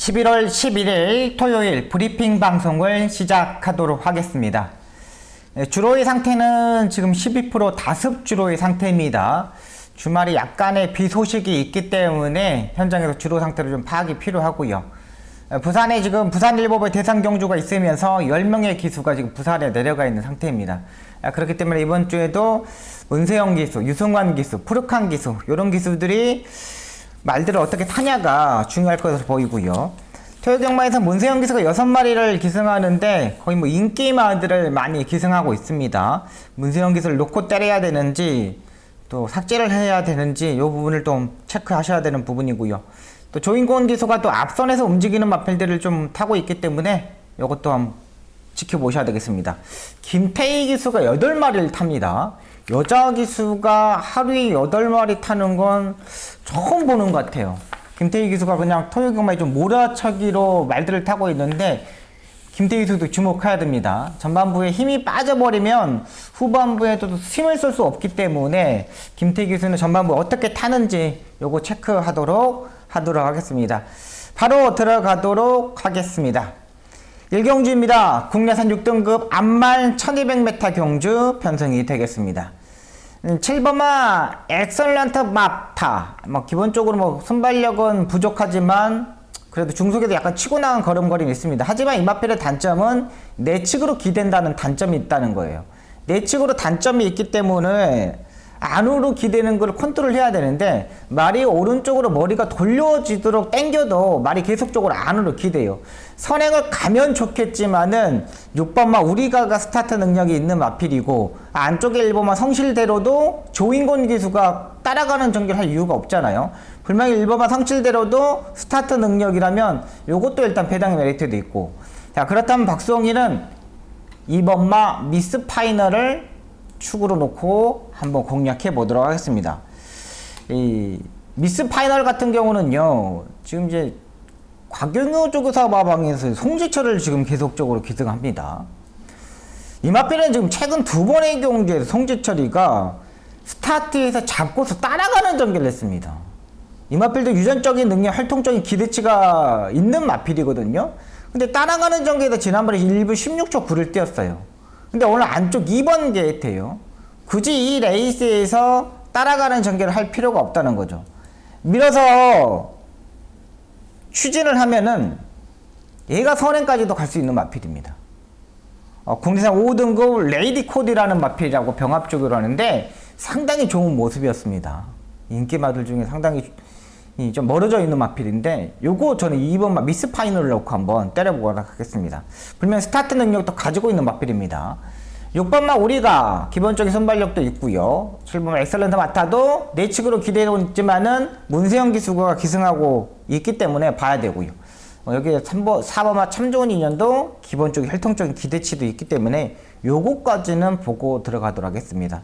11월 11일 토요일 브리핑 방송을 시작하도록 하겠습니다. 주로의 상태는 지금 12% 다습 주로의 상태입니다. 주말에 약간의 비 소식이 있기 때문에 현장에서 주로 상태를 좀 파악이 필요하고요. 부산에 지금 부산일보의 대상 경주가 있으면서 10명의 기수가 지금 부산에 내려가 있는 상태입니다. 그렇기 때문에 이번 주에도 문세영 기수, 유승환 기수, 푸르칸 기수 이런 기수들이 말들을 어떻게 타냐가 중요할 것으로 보이고요. 토요경마에서 문세영 기수가 6마리를 기승하는데 거의 뭐 인기마들을 많이 기승하고 있습니다. 문세영 기수를 놓고 때려야 되는지 또 삭제를 해야 되는지 이 부분을 좀 체크하셔야 되는 부분이고요. 또 조인권 기수가 또 앞선에서 움직이는 마필들을 좀 타고 있기 때문에 이것도 한번 지켜보셔야 되겠습니다. 김태희 기수가 8마리를 탑니다. 여자 기수가 하루에 8마리 타는 건 처음 보는 것 같아요. 김태희 기수가 그냥 토요경마에 좀 몰아차기로 말들을 타고 있는데 김태희 기수도 주목해야 됩니다. 전반부에 힘이 빠져버리면 후반부에도 힘을 쓸 수 없기 때문에 김태희 기수는 전반부 어떻게 타는지 요거 체크하도록 하겠습니다. 바로 들어가도록 하겠습니다. 1경주입니다. 국내산 6등급 암말 1200m 경주 편성이 되겠습니다. 7번마 엑설런트 마타. 기본적으로 순발력은 부족하지만 그래도 중속에도 약간 치고 나간 걸음걸음이 있습니다. 하지만 이 마필의 단점은 내측으로 기댄다는 단점이 있다는 거예요. 내측으로 단점이 있기 때문에 안으로 기대는 걸 컨트롤 해야 되는데 말이 오른쪽으로 머리가 돌려지도록 당겨도 말이 계속적으로 안으로 기대요. 선행을 가면 좋겠지만은 6번마 우리가가 스타트 능력이 있는 마필이고 안쪽에 1번마 성실대로도 조인권 기수가 따라가는 전개를 할 이유가 없잖아요. 분명히 1번마 성실대로도 스타트 능력이라면 요것도 일단 배당의 메리트도 있고, 자 그렇다면 박수홍이는 2번마 미스 파이널을 축으로 놓고 한번 공략해 보도록 하겠습니다. 이 미스 파이널 같은 경우는요, 지금 이제 곽영효 조교사 마방에서 송지철을 지금 계속적으로 기승합니다. 이 마필은 지금 최근 2번의 경주에서 송지철이가 스타트에서 잡고서 따라가는 전개를 했습니다. 이 마필도 유전적인 능력, 활동적인 기대치가 있는 마필이거든요. 근데 따라가는 전개에서 지난번에 1분 16초 9를 뛰었어요. 근데 오늘 안쪽 2번 게이트예요. 굳이 이 레이스에서 따라가는 전개를 할 필요가 없다는 거죠. 밀어서 추진을 하면은 얘가 선행까지도 갈 수 있는 마필입니다. 국내산 5등급 레이디 코디라는 마필이라고 병합 쪽으로 하는데 상당히 좋은 모습이었습니다. 인기마들 중에 상당히 좀 멀어져 있는 마필인데 요거 저는 2번 미스 파이널을 넣고 한번 때려보도록 하겠습니다. 분명 스타트 능력도 가지고 있는 마필입니다. 6번마 우리가 기본적인 선발력도 있고요. 7번마 엑셀런트 마타도 내측으로 기대하고 있지만은 문세영 기수가 기승하고 있기 때문에 봐야 되고요. 여기 4번마 참 좋은 인연도 기본적인 혈통적인 기대치도 있기 때문에 요거까지는 보고 들어가도록 하겠습니다.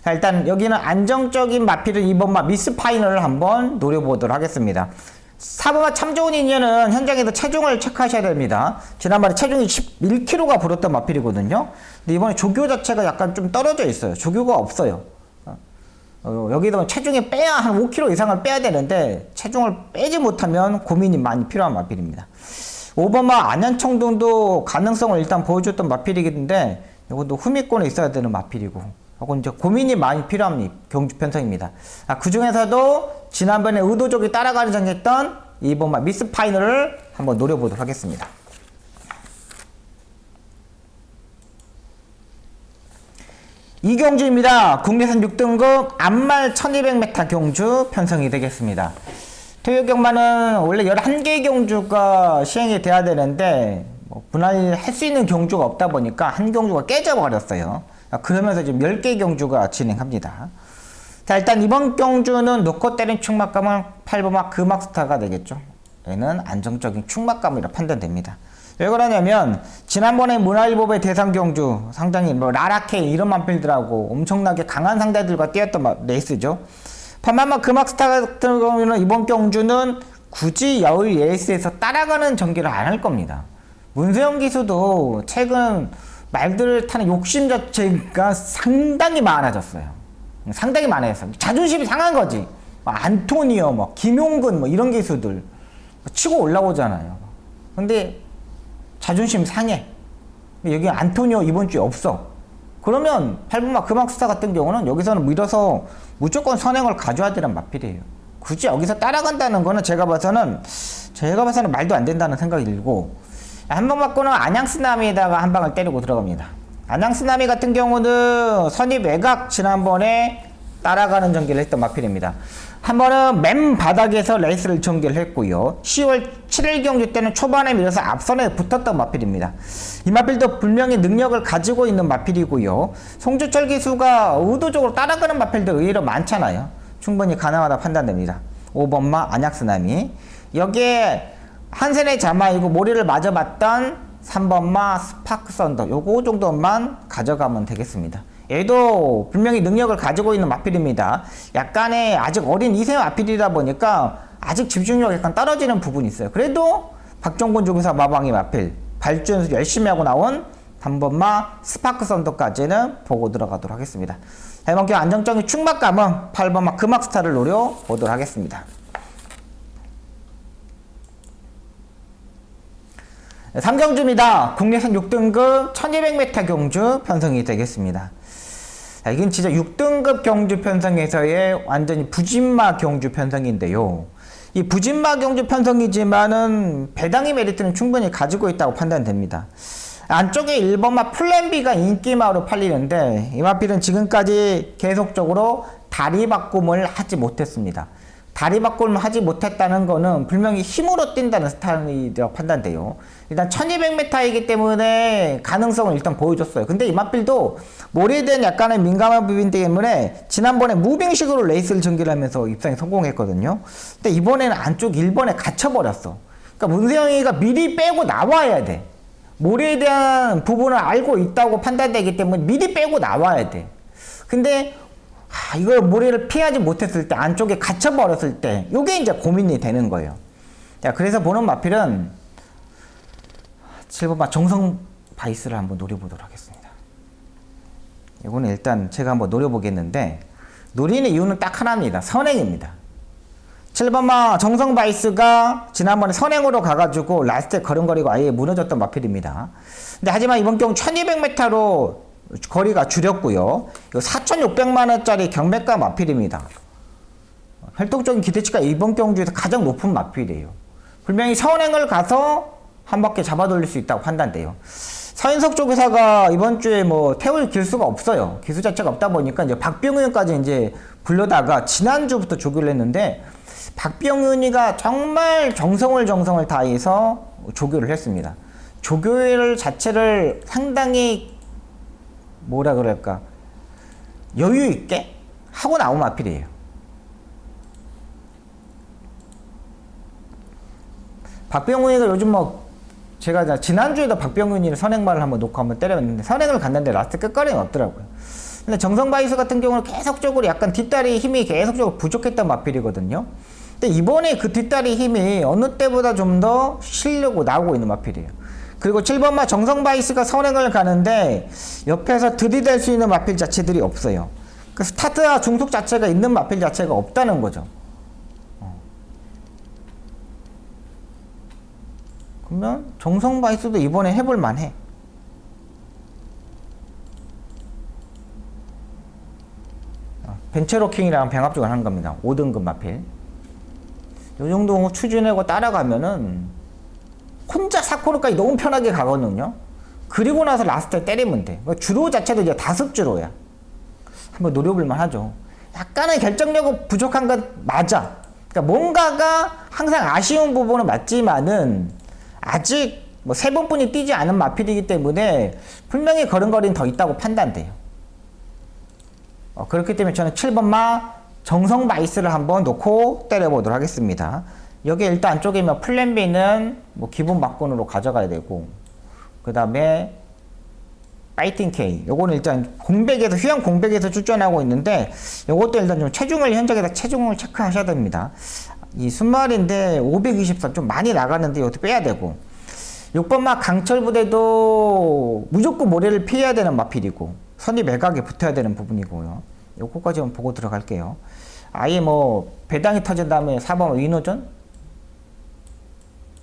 자, 일단 여기는 안정적인 마필을 2번마 미스 파이널을 한번 노려보도록 하겠습니다. 4번마 참 좋은 인연은 현장에서 체중을 체크하셔야 됩니다. 지난번에 체중이 11kg가 불었던 마필이거든요. 근데 이번에 조교 자체가 약간 좀 떨어져 있어요. 조교가 없어요. 여기도 체중이 빼야 한 5kg 이상을 빼야 되는데 체중을 빼지 못하면 고민이 많이 필요한 마필입니다. 5번마 안현청동도 가능성을 일단 보여줬던 마필이긴데 이것도 후미권에 있어야 되는 마필이고 하고 이제 고민이 많이 필요한 경주 편성입니다. 그 중에서도 지난번에 의도적으로 따라가는 전개했던 2번마 미스 파이널을 한번 노려보도록 하겠습니다. 이경주입니다. 국내산 6등급 암말 1200m 경주 편성이 되겠습니다. 토요경마는 원래 11개 경주가 시행이 돼야 되는데 분할할 수 있는 경주가 없다 보니까 한 경주가 깨져버렸어요. 그러면서 지금 10개 경주가 진행합니다. 자, 일단 이번 경주는 놓고 때린 충막감은 8번마 금악스타가 되겠죠. 얘는 안정적인 충막감이라 판단됩니다. 왜 그러냐면 지난번에 문화일보의 대상 경주 상당히 라라케 이런 마필들하고 엄청나게 강한 상대들과 뛰었던 레이스죠. 8번마 금악스타 같은 경우는 이번 경주는 굳이 여의 레이스에서 따라가는 전개를 안 할 겁니다. 문세영 기수도 최근 말들을 타는 욕심 자체가 상당히 많아졌어요. 상당히 많아졌어요. 자존심이 상한 거지. 안토니오, 김용근 이런 기수들 치고 올라오잖아요. 근데 자존심 상해. 여기 안토니오 이번 주에 없어. 그러면 8번마 금악스타 같은 경우는 여기서는 밀어서 무조건 선행을 가져야 되는 마필이에요. 굳이 여기서 따라간다는 거는 제가 봐서는 말도 안 된다는 생각이 들고, 한 번 맞고는 안양쓰나미에다가 한 방을 때리고 들어갑니다. 안양쓰나미 같은 경우는 선입 외곽 지난번에 따라가는 전개를 했던 마필입니다. 한 번은 맨 바닥에서 레이스를 전개를 했고요. 10월 7일 경주 때는 초반에 밀어서 앞선에 붙었던 마필입니다. 이 마필도 분명히 능력을 가지고 있는 마필이고요. 송주철 기수가 의도적으로 따라가는 마필도 의외로 많잖아요. 충분히 가능하다 판단됩니다. 5번마 안양쓰나미. 여기에 한센의 자마이고 모리를 맞아봤던 3번마 스파크 썬더, 요거 정도만 가져가면 되겠습니다. 얘도 분명히 능력을 가지고 있는 마필입니다. 약간의 아직 어린 2세 마필이다 보니까 아직 집중력이 약간 떨어지는 부분이 있어요. 그래도 박정곤 조교사 마방이 마필 발주연습 열심히 하고 나온 3번마 스파크 썬더까지는 보고 들어가도록 하겠습니다. 이번 경기 안정적인 충막감은 8번마 금악스타를 노려보도록 하겠습니다. 3경주입니다. 국내선 6등급 1200m 경주 편성이 되겠습니다. 이건 진짜 6등급 경주 편성에서의 완전히 부진마 경주 편성인데요. 이 부진마 경주 편성이지만은 배당의 메리트는 충분히 가지고 있다고 판단됩니다. 안쪽에 1번마 플랜B가 인기마로 팔리는데 이 마필은 지금까지 계속적으로 다리 바꿈을 하지 못했습니다. 다리 바꿈을 하지 못했다는 거는 분명히 힘으로 뛴다는 스타일이라고 판단돼요. 일단 1200m이기 때문에 가능성을 일단 보여줬어요. 근데 이 마필도 모래에 대한 약간의 민감한 부분 때문에 지난번에 무빙식으로 레이스를 전개를 하면서 입상에 성공했거든요. 근데 이번에는 안쪽 1번에 갇혀버렸어. 그러니까 문세영이가 미리 빼고 나와야 돼. 모래에 대한 부분을 알고 있다고 판단되기 때문에 미리 빼고 나와야 돼. 근데 이걸 모래를 피하지 못했을 때, 안쪽에 갇혀버렸을 때, 요게 이제 고민이 되는 거예요. 자, 그래서 보는 마필은 7번마 정성 바이스를 한번 노려보도록 하겠습니다. 이거는 일단 제가 한번 노려보겠는데, 노리는 이유는 딱 하나입니다. 선행입니다. 7번마 정성 바이스가 지난번에 선행으로 가가지고 라스트에 걸음거리고 아예 무너졌던 마필입니다. 근데 하지만 이번 경우 1200m로 거리가 줄였고요. 4,600만원짜리 경매가 마필입니다. 활동적인 기대치가 이번 경주에서 가장 높은 마필이에요. 분명히 선행을 가서 한 바퀴 잡아 돌릴 수 있다고 판단돼요. 서인석 조교사가 이번 주에 뭐 태울 기수가 없어요. 기수 자체가 없다 보니까 이제 박병윤까지 이제 불러다가 지난주부터 조교를 했는데 박병윤이가 정말 정성을 다해서 조교를 했습니다. 조교를 자체를 상당히 뭐라 그럴까 여유 있게 하고 나온 마필이에요. 박병훈이가 요즘 뭐 제가 지난주에도 박병훈이를 선행발을 한번 놓고 한번 때려봤는데 선행을 갔는데 라스트 끝거리는 없더라고요. 근데 정성바이스 같은 경우는 계속적으로 약간 뒷다리 힘이 계속적으로 부족했던 마필이거든요. 근데 이번에 그 뒷다리 힘이 어느 때보다 좀 더 실려고 나오고 있는 마필이에요. 그리고 7번마 정성바이스가 선행을 가는데 옆에서 들이댈 수 있는 마필 자체들이 없어요. 그 스타트와 중속 자체가 있는 마필 자체가 없다는 거죠. 그러면 정성바이스도 이번에 해볼 만해. 벤체로킹이랑 병합적을 하는 겁니다. 5등급 마필. 요 정도 추진하고 따라가면은 혼자 사코르까지 너무 편하게 가거든요. 그리고 나서 라스트에 때리면 돼. 주로 자체도 이제 다습주로야. 한번 노려볼만 하죠. 약간의 결정력은 부족한 건 맞아. 그러니까 뭔가가 항상 아쉬운 부분은 맞지만은 아직 뭐 3번뿐이 뛰지 않은 마필이기 때문에 분명히 걸음걸이는 더 있다고 판단돼요. 그렇기 때문에 저는 7번마 정성바이스를 한번 놓고 때려보도록 하겠습니다. 여기 일단 안쪽이면 플랜 B는 뭐 기본 막군으로 가져가야 되고, 그 다음에 파이팅 K 요거는 일단 공백에서 휴양 공백에서 출전하고 있는데 요것도 일단 좀 체중을 현장에다 체중을 체크하셔야 됩니다. 이 순말인데 524 좀 많이 나가는데 이것도 빼야 되고, 6번마 강철 부대도 무조건 모래를 피해야 되는 마필이고 선이 매각에 붙어야 되는 부분이고요. 요거까지 한번 보고 들어갈게요. 아예 뭐 배당이 터진 다음에 4번 위노전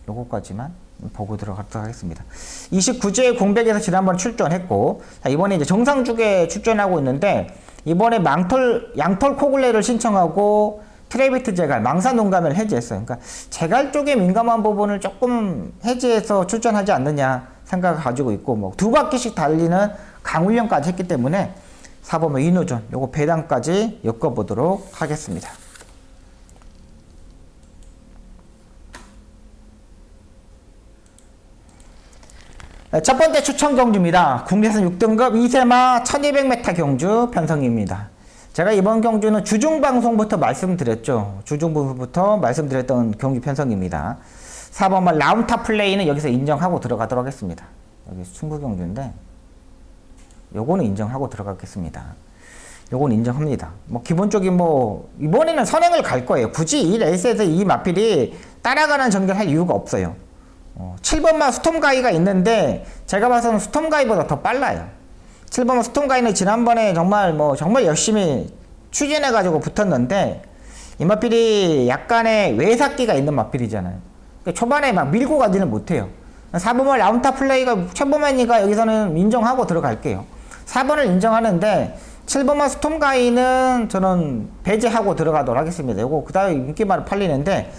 요거까지만 보고 들어가도록 하겠습니다. 29주의 공백에서 지난번에 출전했고, 자, 이번에 이제 정상주에 출전하고 있는데, 이번에 양털 코굴레를 신청하고 트레비트 제갈, 망사 농감을 해제했어요. 그러니까 제갈 쪽에 민감한 부분을 조금 해제해서 출전하지 않느냐 생각을 가지고 있고, 뭐 두 바퀴씩 달리는 강훈련까지 했기 때문에 4번 이노전 요거 배당까지 엮어보도록 하겠습니다. 첫 번째 추천 경주입니다. 국내선 6등급 이세마 1200m 경주 편성입니다. 제가 이번 경주는 주중방송부터 말씀드렸죠. 주중부부터 말씀드렸던 경주 편성입니다. 4번만 라운타 플레이는 여기서 인정하고 들어가도록 하겠습니다. 여기 충북 경주인데 요거는 인정하고 들어가겠습니다. 요거는 인정합니다. 뭐 기본적인 뭐 이번에는 선행을 갈 거예요. 굳이 이 레이스에서 이 마필이 따라가는 전개를 할 이유가 없어요. 7번마 스톰가이가 있는데 제가 봐서는 스톰가이보다 더 빨라요. 7번마 스톰가이는 지난번에 정말 열심히 추진해가지고 붙었는데 이 마필이 약간의 외삭기가 있는 마필이잖아요. 그러니까 초반에 막 밀고 가지는 못해요. 4번마 라운타 플레이가 최범만이가 여기서는 인정하고 들어갈게요. 4번을 인정하는데 7번마 스톰가이는 저는 배제하고 들어가도록 하겠습니다. 이거 그 다음에 인기말을 팔리는데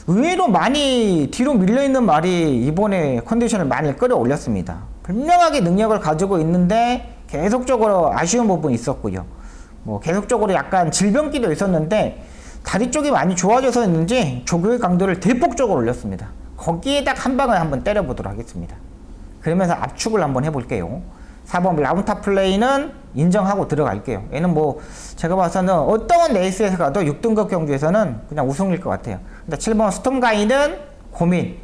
의외로 많이 뒤로 밀려있는 말이 이번에 컨디션을 많이 끌어올렸습니다. 분명하게 능력을 가지고 있는데 계속적으로 아쉬운 부분이 있었고요. 뭐 계속적으로 약간 질병기도 있었는데 다리 쪽이 많이 좋아져서였는지 조교의 강도를 대폭적으로 올렸습니다. 거기에 딱 한 방을 한번 때려보도록 하겠습니다. 그러면서 압축을 한번 해볼게요. 4번 라운타 플레이는 인정하고 들어갈게요. 얘는 뭐 제가 봐서는 어떤 레이스에서 가도 6등급 경주에서는 그냥 우승일 것 같아요. 근데 7번 스톰가이는 고민.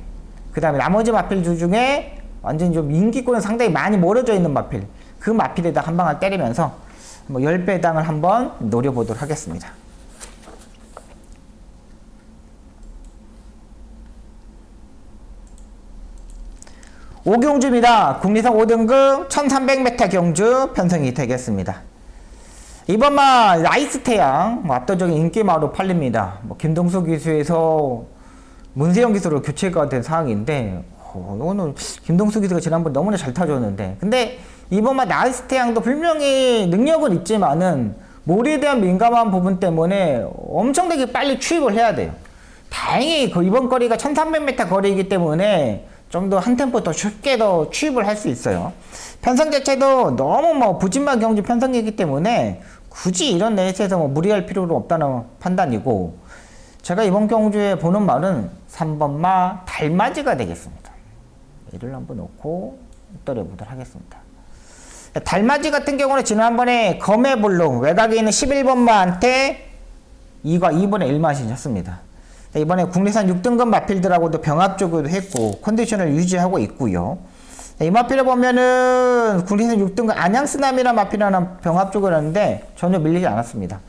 그 다음에 나머지 마필 중에 완전 좀 인기권은 상당히 많이 멀어져 있는 마필. 그 마필에다 한 방을 때리면서 뭐 10배당을 한번 노려보도록 하겠습니다. 오경주입니다. 국리선 5등급 1300m 경주 편성이 되겠습니다. 이번마 라이스 태양 압도적인 인기마로 팔립니다. 뭐 김동수 기수에서 문세영 기수로 교체가 된 상황인데 오늘 김동수 기수가 지난번 너무나 잘 타줬는데 근데 이번마 라이스 태양도 분명히 능력은 있지만은 몰에 대한 민감한 부분 때문에 엄청나게 빨리 추입을 해야 돼요. 다행히 그 이번 거리가 1300m 거리이기 때문에 좀 더 한 템포 더 쉽게 더 추입을 할 수 있어요. 편성 자체도 너무 뭐 부진만 경주 편성이기 때문에 굳이 이런 레이스에서 뭐 무리할 필요는 없다는 판단이고 제가 이번 경주에 보는 말은 3번마 달맞이가 되겠습니다. 얘를 한번 놓고 떨어보도록 하겠습니다. 달맞이 같은 경우는 지난번에 검의블루 외곽에 있는 11번마한테 2분의 1맛이 셨습니다. 이번에 국내산 6등급 마필들하고도 병합적으로 했고 컨디션을 유지하고 있고요. 이 마필을 보면은 국내산 6등급 안양스남이라는 마필이랑 병합적으로 하는데 전혀 밀리지 않았습니다.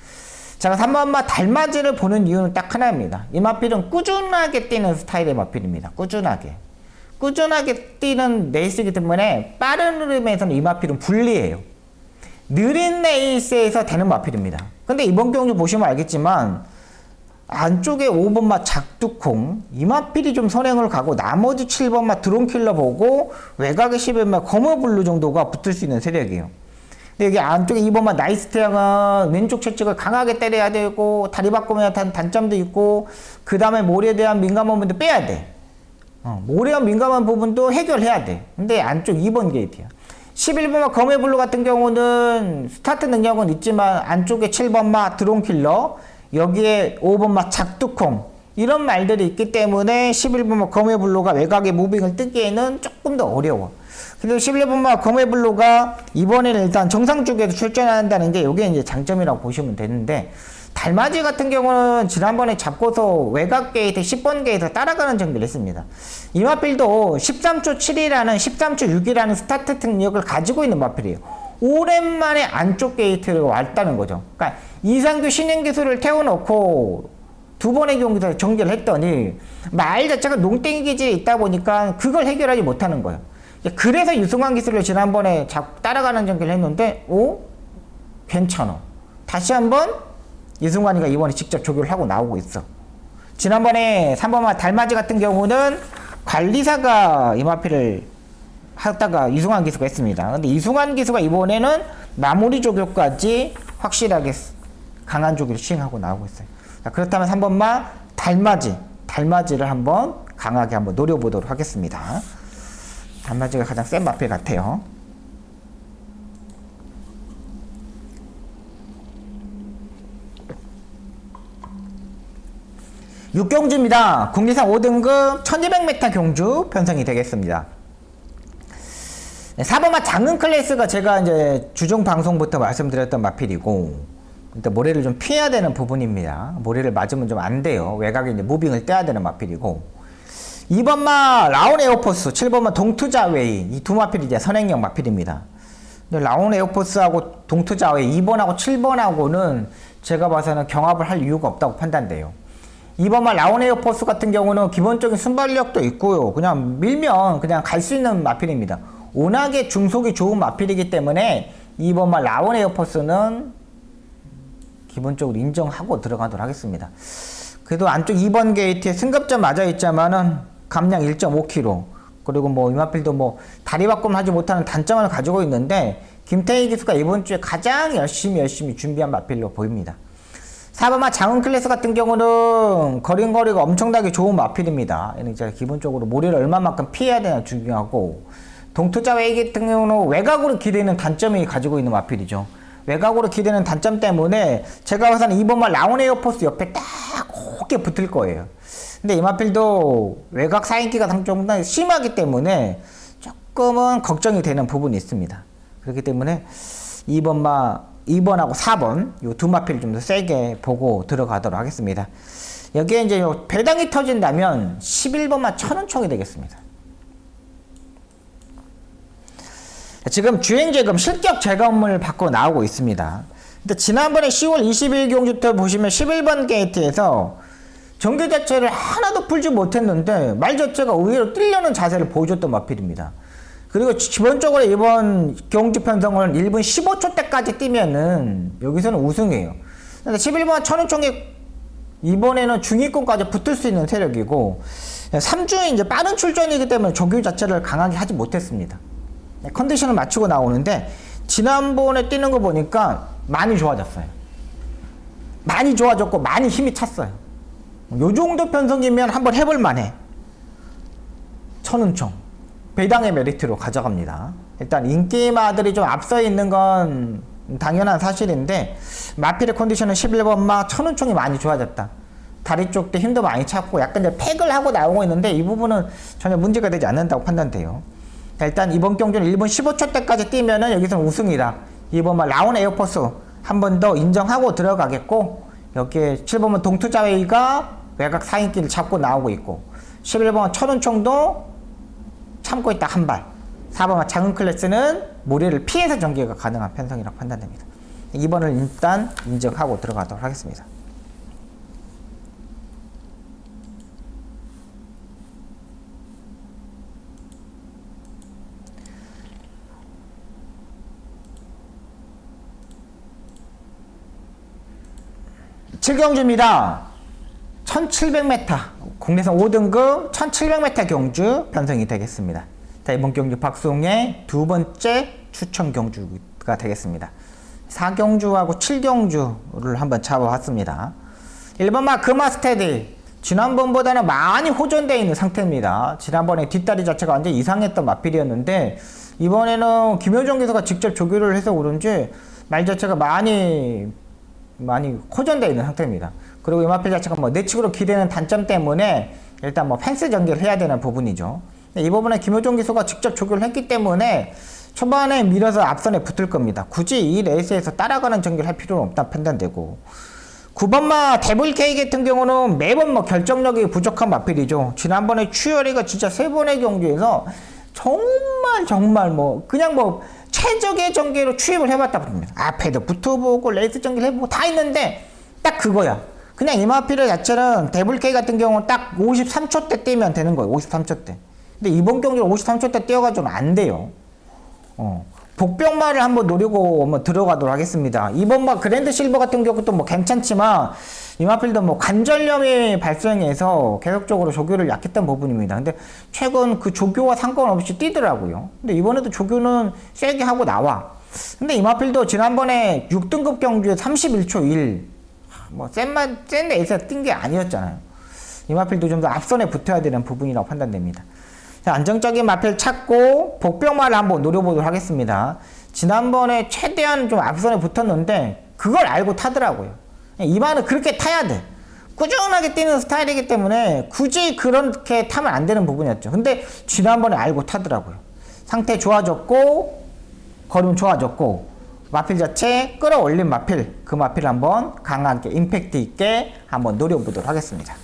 제가 3번마 달맞이를 보는 이유는 딱 하나입니다. 이 마필은 꾸준하게 뛰는 스타일의 마필입니다. 꾸준하게 뛰는 레이스이기 때문에 빠른 흐름에서는 이 마필은 불리해요. 느린 레이스에서 되는 마필입니다. 근데 이번 경주 보시면 알겠지만 안쪽에 5번마 작두콩 이 마필이 좀 선행을 가고 나머지 7번마 드론킬러 보고 외곽에 11번마 검어블루 정도가 붙을 수 있는 세력이에요. 근데 여기 안쪽에 2번마 나이스 태양은 왼쪽 채찍을 강하게 때려야 되고 다리 바꾸면 단점도 있고 그 다음에 몰에 대한 민감한 부분도 빼야 돼. 몰에 대한 민감한 부분도 해결해야 돼. 근데 안쪽 2번 게이트야. 11번마 검어블루 같은 경우는 스타트 능력은 있지만 안쪽에 7번마 드론킬러 여기에 5번마 작두콩 이런 말들이 있기 때문에 11번마 검의블루가 외곽에 무빙을 뜨기에는 조금 더 어려워. 그리고 11번마 검의블루가 이번에는 일단 정상 쪽에도 출전한다는 게 이게 이제 장점이라고 보시면 되는데 달맞이 같은 경우는 지난번에 잡고서 외곽 게이트 10번 게이트 따라가는 전개를 했습니다. 이 마필도 13초 7이라는 13초 6이라는 스타트 능력을 가지고 있는 마필이에요. 오랜만에 안쪽 게이트를 왔다는 거죠. 그러니까 이상규 신인기술을 태워놓고 두 번의 경기에서 전개를 했더니 말 자체가 농땡이 기질이 있다 보니까 그걸 해결하지 못하는 거예요. 그래서 유승환 기술을 지난번에 따라가는 전개를 했는데 괜찮아. 다시 한번 유승환이가 이번에 직접 조교를 하고 나오고 있어. 지난번에 3번마 달맞이 같은 경우는 관리사가 이마피를 하다가 이승환 기수가 했습니다. 근데 이승환 기수가 이번에는 마무리 조교까지 확실하게 강한 조교를 시행하고 나오고 있어요. 자, 그렇다면 3번마 달맞이를 한번 강하게 한번 노려보도록 하겠습니다. 달맞이가 가장 센 마필 같아요. 육경주입니다. 국리상 5등급 1200m 경주 편성이 되겠습니다. 4번마 장은 클래스가 제가 이제 주종 방송부터 말씀드렸던 마필이고, 일단 모래를 좀 피해야 되는 부분입니다. 모래를 맞으면 좀 안 돼요. 외곽에 이제 무빙을 떼야 되는 마필이고, 2번마 라운 에어포스, 7번마 동투자웨이, 이 두 마필이 이제 선행형 마필입니다. 근데 라운 에어포스하고 동투자웨이 2번하고 7번하고는 제가 봐서는 경합을 할 이유가 없다고 판단돼요. 2번마 라운 에어포스 같은 경우는 기본적인 순발력도 있고요. 그냥 밀면 그냥 갈 수 있는 마필입니다. 워낙에 중속이 좋은 마필이기 때문에 2번마 라운 에어포스는 기본적으로 인정하고 들어가도록 하겠습니다. 그래도 안쪽 2번 게이트에 승급점 맞아 있자면은 감량 1.5kg, 그리고 뭐 이 마필도 뭐 다리 바꿈을 하지 못하는 단점을 가지고 있는데 김태희 기수가 이번 주에 가장 열심히 준비한 마필로 보입니다. 4번마 장은 클래스 같은 경우는 거리가 엄청나게 좋은 마필입니다. 얘는 이제 기본적으로 모래를 얼마만큼 피해야 되나 중요하고, 동투자웨이 같은 경우는 외곽으로 기대는 단점이 가지고 있는 마필이죠. 외곽으로 기대는 단점 때문에 제가 봐서는 2번마 라운 에어포스 옆에 딱 곱게 붙을 거예요. 근데 이 마필도 외곽 사인기가 상당히 심하기 때문에 조금은 걱정이 되는 부분이 있습니다. 그렇기 때문에 2번하고 4번 이 두 마필을 좀 더 세게 보고 들어가도록 하겠습니다. 여기에 이제 배당이 터진다면 11번만 천원총이 되겠습니다. 지금 주행재금 실격 재검을 받고 나오고 있습니다. 근데 지난번에 10월 20일 경주 때 보시면 11번 게이트에서 정규 자체를 하나도 풀지 못했는데 말 자체가 의외로 뛰려는 자세를 보여줬던 마필입니다. 그리고 기본적으로 이번 경주 편성은 1분 15초 때까지 뛰면은 여기서는 우승이에요. 근데 11번 천운총이 이번에는 중위권까지 붙을 수 있는 세력이고, 3주에 이제 빠른 출전이기 때문에 조교 자체를 강하게 하지 못했습니다. 컨디션을 맞추고 나오는데 지난번에 뛰는 거 보니까 많이 좋아졌어요. 많이 좋아졌고 많이 힘이 찼어요. 요 정도 편성이면 한번 해볼 만해. 천운총 배당의 메리트로 가져갑니다. 일단 인기마들이 좀 앞서 있는 건 당연한 사실인데, 마필의 컨디션은 11번마 천운총이 많이 좋아졌다. 다리 쪽도 힘도 많이 찼고 약간 이제 팩을 하고 나오고 있는데 이 부분은 전혀 문제가 되지 않는다고 판단돼요. 일단 이번 경주는 1분 15초 때까지 뛰면은 여기서는 우승이다. 2번마 라운 에어포스 한 번 더 인정하고 들어가겠고, 여기에 7번마 동투자웨이가 외곽 사인기를 잡고 나오고 있고, 11번마 천운총도 참고 있다 한 발. 4번마 장은 클래스는 모래를 피해서 전개가 가능한 편성이라고 판단됩니다. 2번을 일단 인정하고 들어가도록 하겠습니다. 칠경주입니다. 1700m 국내선 5등급 1700m 경주 편성이 되겠습니다. 자, 이번 경주 박송의 두 번째 추천 경주가 되겠습니다. 4경주하고 7경주를 한번 잡아봤습니다. 1번마 금화스테디 지난번보다는 많이 호전되어 있는 상태입니다. 지난번에 뒷다리 자체가 완전 이상했던 마필이었는데 이번에는 김효정 기수가 직접 조교를 해서 그런지 말 자체가 많이 호전되어 있는 상태입니다. 그리고 이 마필 자체가 뭐 내측으로 기대는 단점 때문에 일단 뭐 펜스 전개를 해야 되는 부분이죠. 이 부분에 김효정 기수가 직접 조교를 했기 때문에 초반에 밀어서 앞선에 붙을 겁니다. 굳이 이 레이스에서 따라가는 전개를 할 필요는 없다 판단되고, 9번마 데블K 같은 경우는 매번 뭐 결정력이 부족한 마필이죠. 지난번에 추열이가 진짜 3번의 경주에서 정말 뭐 그냥 뭐 최적의 전개로 추입을 해봤다 그럽니다. 앞에도 붙어보고 레이스 전개를 해보고 다 있는데 딱 그거야. 그냥 이 마필 자체는 데블K 같은 경우는 딱 53초 때 뛰면 되는 거예요. 53초 때. 근데 이번 경기를 53초 때 뛰어가지고는 안 돼요. 복병마를 한번 노리고 한번 들어가도록 하겠습니다. 이번 그랜드 실버 같은 경우도 뭐 괜찮지만 이마필도 뭐 관절염이 발생해서 계속적으로 조교를 약했던 부분입니다. 근데 최근 그 조교와 상관없이 뛰더라고요. 근데 이번에도 조교는 세게 하고 나와. 근데 이마필도 지난번에 6등급 경주에 31초 1, 센 레이스에서 뛴 게 아니었잖아요. 이마필도 좀 더 앞선에 붙어야 되는 부분이라고 판단됩니다. 자, 안정적인 마필 찾고 복병마를 한번 노려보도록 하겠습니다. 지난번에 최대한 좀 앞선에 붙었는데 그걸 알고 타더라고요. 이마는 그렇게 타야 돼. 꾸준하게 뛰는 스타일이기 때문에 굳이 그렇게 타면 안 되는 부분이었죠. 근데 지난번에 알고 타더라고요. 상태 좋아졌고 걸음 좋아졌고 마필 자체 끌어올린 마필, 그 마필을 한번 강하게 임팩트 있게 한번 노려보도록 하겠습니다.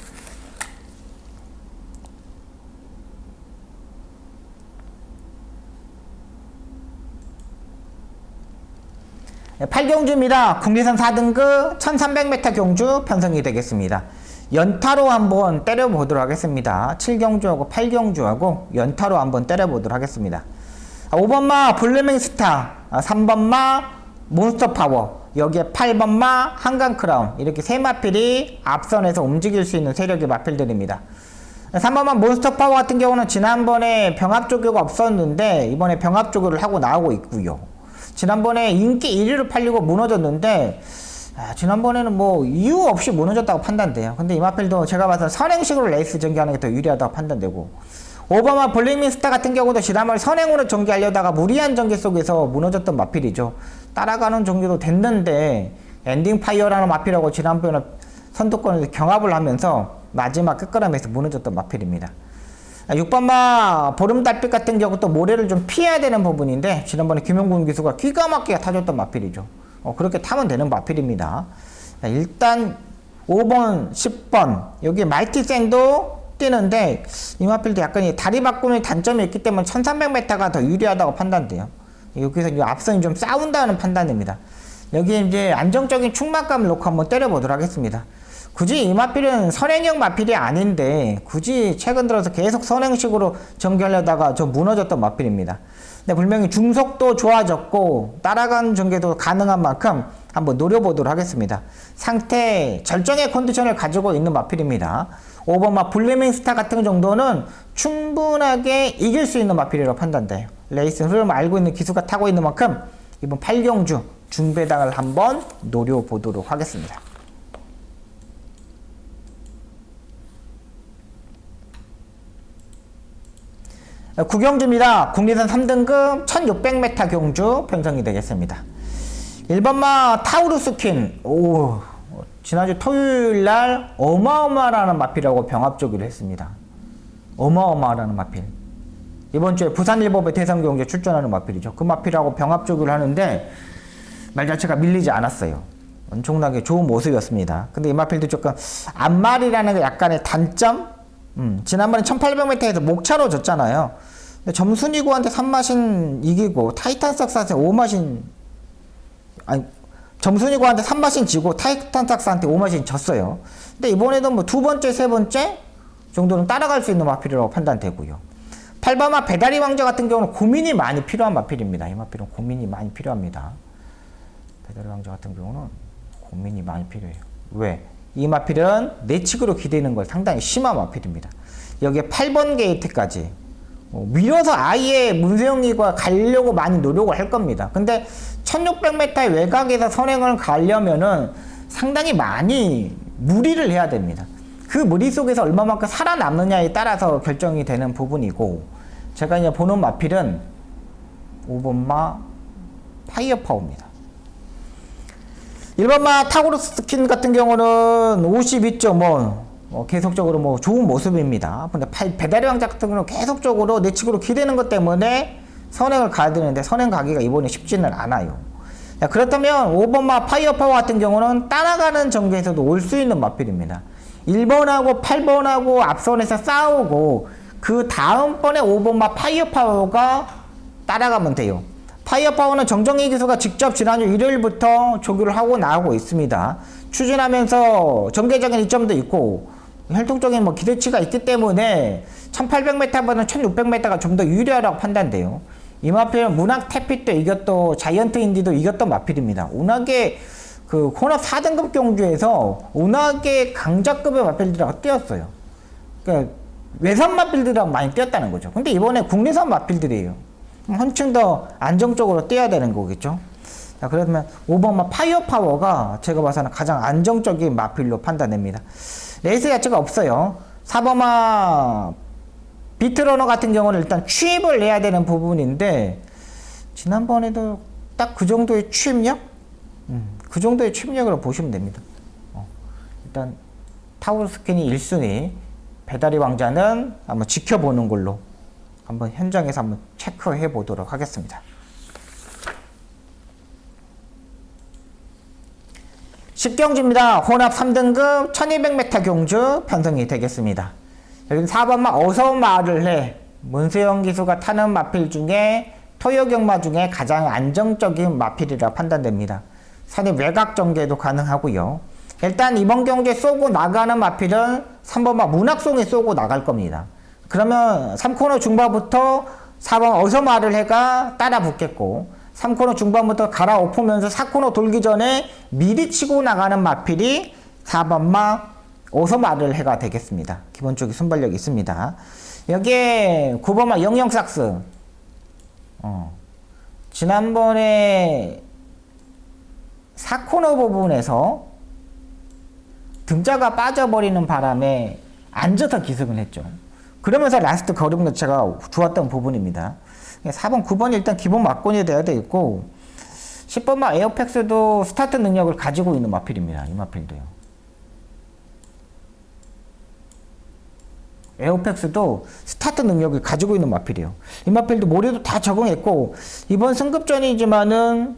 네, 8경주입니다. 국내선 4등급 1300m 경주 편성이 되겠습니다. 연타로 한번 때려보도록 하겠습니다. 7경주하고 8경주하고 연타로 한번 때려보도록 하겠습니다. 5번마 블루밍 스타, 3번마 몬스터 파워, 여기에 8번마 한강 크라운, 이렇게 세 마필이 앞선에서 움직일 수 있는 세력의 마필들입니다. 3번마 몬스터 파워 같은 경우는 지난번에 병합 조교가 없었는데 이번에 병합 조교를 하고 나오고 있고요. 지난번에 인기 1위로 팔리고 무너졌는데 지난번에는 뭐 이유 없이 무너졌다고 판단돼요. 근데 이 마필도 제가 봐서 선행식으로 레이스 전개하는 게 더 유리하다고 판단되고, 오바마 블레이밍 스타 같은 경우도 지난번에 선행으로 전개하려다가 무리한 전개 속에서 무너졌던 마필이죠. 따라가는 전개도 됐는데 엔딩 파이어라는 마필하고 지난번에 선두권에서 경합을 하면서 마지막 끝걸음에서 무너졌던 마필입니다. 6번마 보름달빛 같은 경우 또 모래를 좀 피해야 되는 부분인데 지난번에 김용군 기수가 기가 막히게 타줬던 마필이죠. 그렇게 타면 되는 마필입니다. 일단 5번, 10번 여기 마이티 생도 뛰는데 이 마필도 약간 다리 바꾸는 단점이 있기 때문에 1300m가 더 유리하다고 판단돼요. 여기서 이 앞선이 좀 싸운다는 판단입니다. 여기에 이제 안정적인 충만감을 놓고 한번 때려보도록 하겠습니다. 굳이 이 마필은 선행형 마필이 아닌데 굳이 최근 들어서 계속 선행식으로 전개하려다가 좀 무너졌던 마필입니다. 근데 분명히 중속도 좋아졌고 따라가는 전개도 가능한 만큼 한번 노려보도록 하겠습니다. 상태 절정의 컨디션을 가지고 있는 마필입니다. 5번마 블레밍 스타 같은 정도는 충분하게 이길 수 있는 마필이라고 판단돼요. 레이스 흐름 알고 있는 기수가 타고 있는 만큼 이번 8경주 중배당을 한번 노려보도록 하겠습니다. 9경주입니다. 국내선 3등급 1600m 경주 편성이 되겠습니다. 1번마 타우루스킨, 지난주 토요일날 어마어마라는 마필하고 병합조기를 했습니다. 어마어마라는 마필. 이번주에 부산일보배 대선경주에 출전하는 마필이죠. 그 마필하고 병합조기를 하는데 말 자체가 밀리지 않았어요. 엄청나게 좋은 모습이었습니다. 근데 이 마필도 조금 앞말이라는 게 약간의 단점? 지난번에 1800m에서 목차로 졌잖아요. 근데 점순이고한테 3마신 이기고 타이탄 삭스한테 5마신, 아니 점순이고한테 3마신 지고 타이탄 삭스한테 5마신 졌어요. 근데 이번에도 뭐 두 번째, 세 번째 정도는 따라갈 수 있는 마필이라고 판단되고요. 8번마 배다리 왕자 같은 경우는 고민이 많이 필요한 마필입니다. 이 마필은 고민이 많이 필요합니다. 배다리 왕자 같은 경우는 고민이 많이 필요해요. 왜? 이 마필은 내측으로 기대는 걸 상당히 심한 마필입니다. 여기에 8번 게이트까지 밀어서 아예 문세영이가 가려고 많이 노력을 할 겁니다. 근데 1600m의 외곽에서 선행을 가려면은 상당히 많이 무리를 해야 됩니다. 그 무리 속에서 얼마만큼 살아남느냐에 따라서 결정이 되는 부분이고, 제가 이제 보는 마필은 5번마 파이어파워입니다. 1번마 타고르스 스킨 같은 경우는 52.5 계속적으로 좋은 모습입니다. 근데 배달의 왕자 같은 경우는 계속적으로 내측으로 기대는 것 때문에 선행을 가야 되는데 선행 가기가 이번에 쉽지는 않아요. 그렇다면 5번마 파이어파워 같은 경우는 따라가는 전개에서도 올 수 있는 마필입니다. 1번하고 8번하고 앞선에서 싸우고 그 다음번에 5번마 파이어파워가 따라가면 돼요. 파이어파워는 정정희 기수가 직접 지난주 일요일부터 조교를 하고 나오고 있습니다. 추진하면서 전개적인 이점도 있고 혈통적인 기대치가 있기 때문에 1800m보다는 1600m가 좀 더 유리하다고 판단돼요. 이 마필은 문학 태핏도 이겼던 자이언트 인디도 이겼던 마필입니다. 워낙에 그 혼합 4등급 경주에서 워낙에 강자급의 마필들하고 뛰었어요. 그러니까 외선 마필들하고 많이 뛰었다는 거죠. 근데 이번에 국내산 마필들이에요. 한층 더 안정적으로 뛰어야 되는 거겠죠. 자, 그러면 5번마 파이어 파워가 제가 봐서는 가장 안정적인 마필로 판단됩니다. 레이스 자체가 없어요. 4번마 비트러너 같은 경우는 일단 추입을 내야 되는 부분인데, 지난번에도 딱 그 정도의 추입력? 그 정도의 추입력으로 보시면 됩니다. 일단 타우르스킨이 1순위, 배달의 왕자는 한번 지켜보는 걸로 한번 현장에서 한번 체크해 보도록 하겠습니다. 10경주입니다. 혼합 3등급 1200m 경주 편성이 되겠습니다. 여기는 4번마 어서 말을 해. 문세영 기수가 타는 마필 중에 토요경마 중에 가장 안정적인 마필이라 판단됩니다. 산이 외곽 전개도 가능하고요. 일단 이번 경주에 쏘고 나가는 마필은 3번마 문학송이 쏘고 나갈 겁니다. 그러면 3코너 중반부터 4번 어서 말을 해가 따라 붙겠고, 3코너 중반부터 갈아엎으면서 4코너 돌기 전에 미리 치고 나가는 마필이 4번마 어서 말을 해가 되겠습니다. 기본적인 순발력이 있습니다. 여기에 9번마 영영삭스. 지난번에 4코너 부분에서 등자가 빠져버리는 바람에 앉아서 기승을 했죠. 그러면서 라스트 걸음 자체가 좋았던 부분입니다. 4번, 9번이 일단 기본 막권이 돼야 되겠고, 10번마 에어팩스도 스타트 능력을 가지고 있는 마필입니다. 이 마필도요. 에어팩스도 스타트 능력을 가지고 있는 마필이에요. 이 마필도 모래도 다 적응했고, 이번 승급전이지만은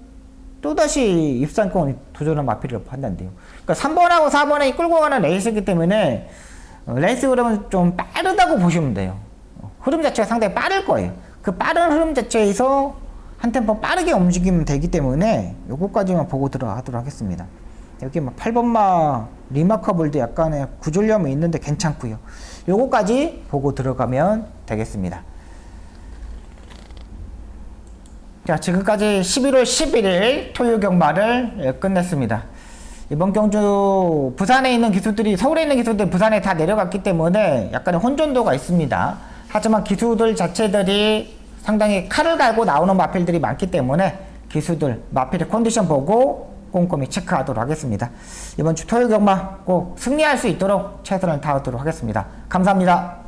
또다시 입상권 도전한 마필이라고 판단돼요. 그러니까 3번하고 4번에 끌고 가는 레이스이기 때문에 레이스 흐름은 좀 빠르다고 보시면 돼요. 흐름 자체가 상당히 빠를 거예요. 그 빠른 흐름 자체에서 한 템포 빠르게 움직이면 되기 때문에 요거까지만 보고 들어가도록 하겠습니다. 여기 뭐 8번마 리마커블도 약간의 구조염이 있는데 괜찮고요. 요거까지 보고 들어가면 되겠습니다. 자, 지금까지 11월 11일 토요 경마를 끝냈습니다. 이번 경주 부산에 있는 기수들이, 서울에 있는 기수들이 부산에 다 내려갔기 때문에 약간의 혼돈도가 있습니다. 하지만 기수들 자체들이 상당히 칼을 갈고 나오는 마필들이 많기 때문에 기수들 마필의 컨디션 보고 꼼꼼히 체크하도록 하겠습니다. 이번 주 토요 경마 꼭 승리할 수 있도록 최선을 다하도록 하겠습니다. 감사합니다.